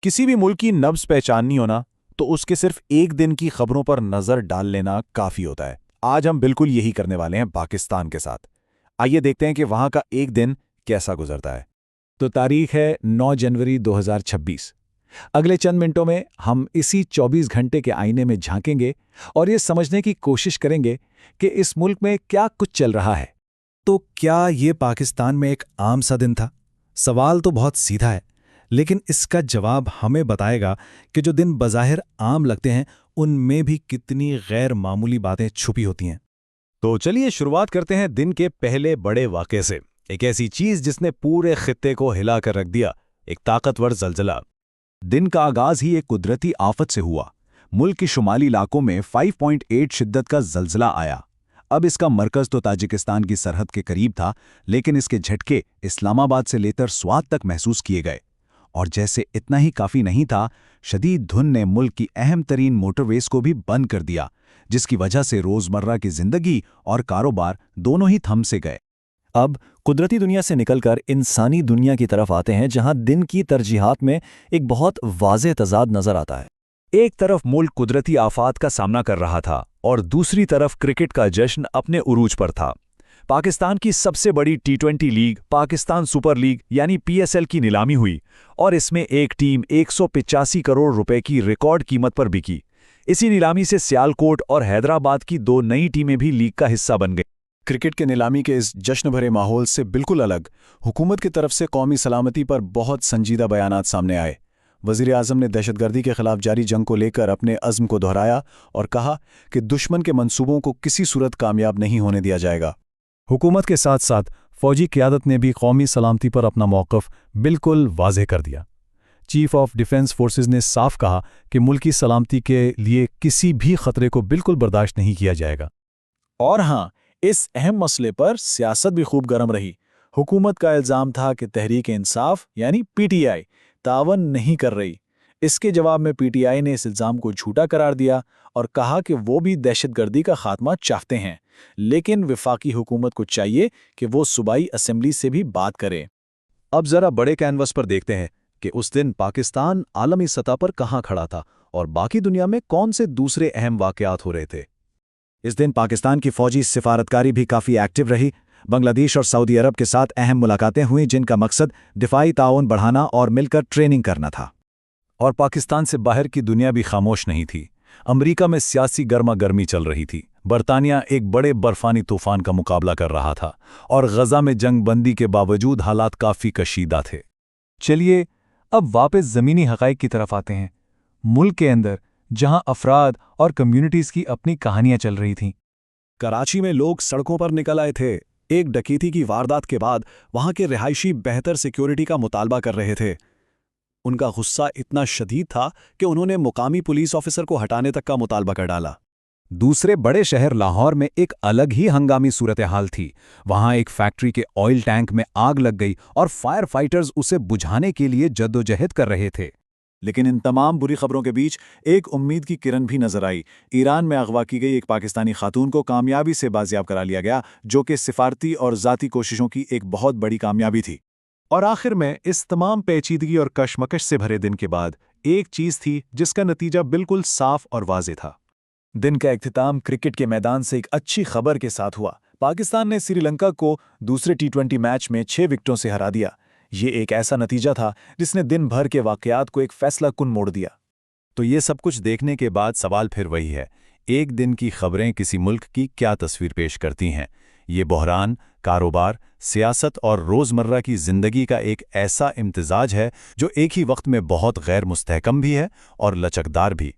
किसी भी मुल्क की नब्ज पहचाननी हो ना, तो उसके सिर्फ एक दिन की खबरों पर नजर डाल लेना काफी होता है। आज हम बिल्कुल यही करने वाले हैं पाकिस्तान के साथ। आइए देखते हैं कि वहां का एक दिन कैसा गुजरता है। तो तारीख है 9 जनवरी 2026। अगले चंद मिनटों में हम इसी 24 घंटे के आईने में झांकेंगे और ये समझने की कोशिश करेंगे कि इस मुल्क में क्या कुछ चल रहा है। तो क्या ये पाकिस्तान में एक आम सा दिन था? सवाल तो बहुत सीधा है, लेकिन इसका जवाब हमें बताएगा कि जो दिन बज़ाहिर आम लगते हैं उनमें भी कितनी गैर मामूली बातें छुपी होती हैं। तो चलिए शुरुआत करते हैं दिन के पहले बड़े वाक़े से। एक ऐसी चीज जिसने पूरे खित्ते को हिला कर रख दिया, एक ताकतवर ज़लज़ला। दिन का आगाज ही एक कुदरती आफत से हुआ। मुल्क के शुमाली इलाकों में 5.8 शिद्दत का ज़लज़ला आया। अब इसका मरकज़ तो ताजिकिस्तान की सरहद के करीब था, लेकिन इसके झटके इस्लामाबाद से लेकर स्वात तक महसूस किए गए। और जैसे इतना ही काफ़ी नहीं था, शदीद धुंध ने मुल्क की अहम तरीन मोटरवेज को भी बंद कर दिया, जिसकी वजह से रोज़मर्रा की ज़िंदगी और कारोबार दोनों ही थम से गए। अब कुदरती दुनिया से निकलकर इंसानी दुनिया की तरफ आते हैं, जहां दिन की तरजीहात में एक बहुत वाज़ेह तज़ाद नज़र आता है। एक तरफ मुल्क कुदरती आफात का सामना कर रहा था और दूसरी तरफ क्रिकेट का जश्न अपने उरूज पर था। पाकिस्तान की सबसे बड़ी T20 league Pakistan super league यानी PSL की नीलामी हुई और इसमें एक टीम 185 करोड़ रुपए की रिकॉर्ड कीमत पर बिकी। इसी नीलामी से सियालकोट और हैदराबाद की दो नई टीमें भी लीग का हिस्सा बन गई। क्रिकेट के नीलामी के इस जश्न भरे माहौल से बिल्कुल अलग हुकूमत की तरफ से कौमी सलामती पर बहुत संजीदा बयानात सामने आए। वज़ीर आज़म ने दहशतगर्दी के खिलाफ जारी जंग को लेकर अपने अज़्म को दोहराया और कहा कि दुश्मन के मंसूबों को किसी सूरत कामयाब नहीं होने दिया जाएगा। हुकूमत के साथ साथ फ़ौजी क़यादत ने भी कौमी सलामती पर अपना मौक़िफ़ बिल्कुल वाज़ेह कर दिया। चीफ ऑफ डिफेंस फोर्सेस ने साफ कहा कि मुल्क की सलामती के लिए किसी भी खतरे को बिल्कुल बर्दाश्त नहीं किया जाएगा। और हाँ, इस अहम मसले पर सियासत भी खूब गर्म रही। हुकूमत का इल्ज़ाम था कि तहरीक इंसाफ यानी PTI तावन नहीं कर रही। इसके जवाब में PTI ने इस इल्ज़ाम को झूठा करार दिया और कहा कि वो भी दहशतगर्दी का खात्मा चाहते हैं, लेकिन वफाकी हुकूमत को चाहिए कि वो सूबाई असेंबली से भी बात करे। अब ज़रा बड़े कैनवस पर देखते हैं कि उस दिन पाकिस्तान आलमी सतह पर कहाँ खड़ा था और बाकी दुनिया में कौन से दूसरे अहम वाक़यात हो रहे थे। इस दिन पाकिस्तान की फ़ौजी सिफारतकारी भी काफ़ी एक्टिव रही। बांग्लादेश और सऊदी अरब के साथ अहम मुलाकातें हुईं, जिनका मकसद दिफाई ताउन बढ़ाना और मिलकर ट्रेनिंग करना था। और पाकिस्तान से बाहर की दुनिया भी खामोश नहीं थी। अमेरिका में सियासी गर्मा गर्मी चल रही थी। बरतानिया एक बड़े बर्फानी तूफान का मुकाबला कर रहा था और गजा में जंग बंदी के बावजूद हालात काफ़ी कशीदा थे। चलिए अब वापस ज़मीनी हक़ाइक़ की तरफ आते हैं। मुल्क के अंदर जहां अफराद और कम्युनिटीज़ की अपनी कहानियां चल रही थीं। कराची में लोग सड़कों पर निकल आए थे। एक डकैती की वारदात के बाद वहां के रिहायशी बेहतर सिक्योरिटी का मुतालबा कर रहे थे। उनका गुस्सा इतना शदीद था कि उन्होंने मुकामी पुलिस ऑफिसर को हटाने तक का मुतालबा कर डाला। दूसरे बड़े शहर लाहौर में एक अलग ही हंगामी सूरत हाल थी। वहां एक फैक्ट्री के ऑयल टैंक में आग लग गई और फायर फाइटर्स उसे बुझाने के लिए जद्दोजहद कर रहे थे। लेकिन इन तमाम बुरी खबरों के बीच एक उम्मीद की किरण भी नजर आई। ईरान में अगवा की गई एक पाकिस्तानी खातून को कामयाबी से बाजियाब करा लिया गया, जो कि सिफारती और ज़ाती कोशिशों की एक बहुत बड़ी कामयाबी थी। और आखिर में इस तमाम पेचीदगी और कशमकश से भरे दिन के बाद एक चीज़ थी जिसका नतीजा बिल्कुल साफ और वाज़ेह था। दिन का इख्तिताम क्रिकेट के मैदान से एक अच्छी खबर के साथ हुआ। पाकिस्तान ने श्रीलंका को दूसरे T20 मैच में 6 विकेटों से हरा दिया। ये एक ऐसा नतीजा था जिसने दिन भर के वाक़यात को एक फैसला कुन मोड़ दिया। तो ये सब कुछ देखने के बाद सवाल फिर वही है, एक दिन की खबरें किसी मुल्क की क्या तस्वीर पेश करती हैं। ये बहरान, कारोबार, सियासत और रोज़मर्रा की ज़िंदगी का एक ऐसा इम्तिजाज है जो एक ही वक्त में बहुत गैर मुस्तहकम भी है और लचकदार भी।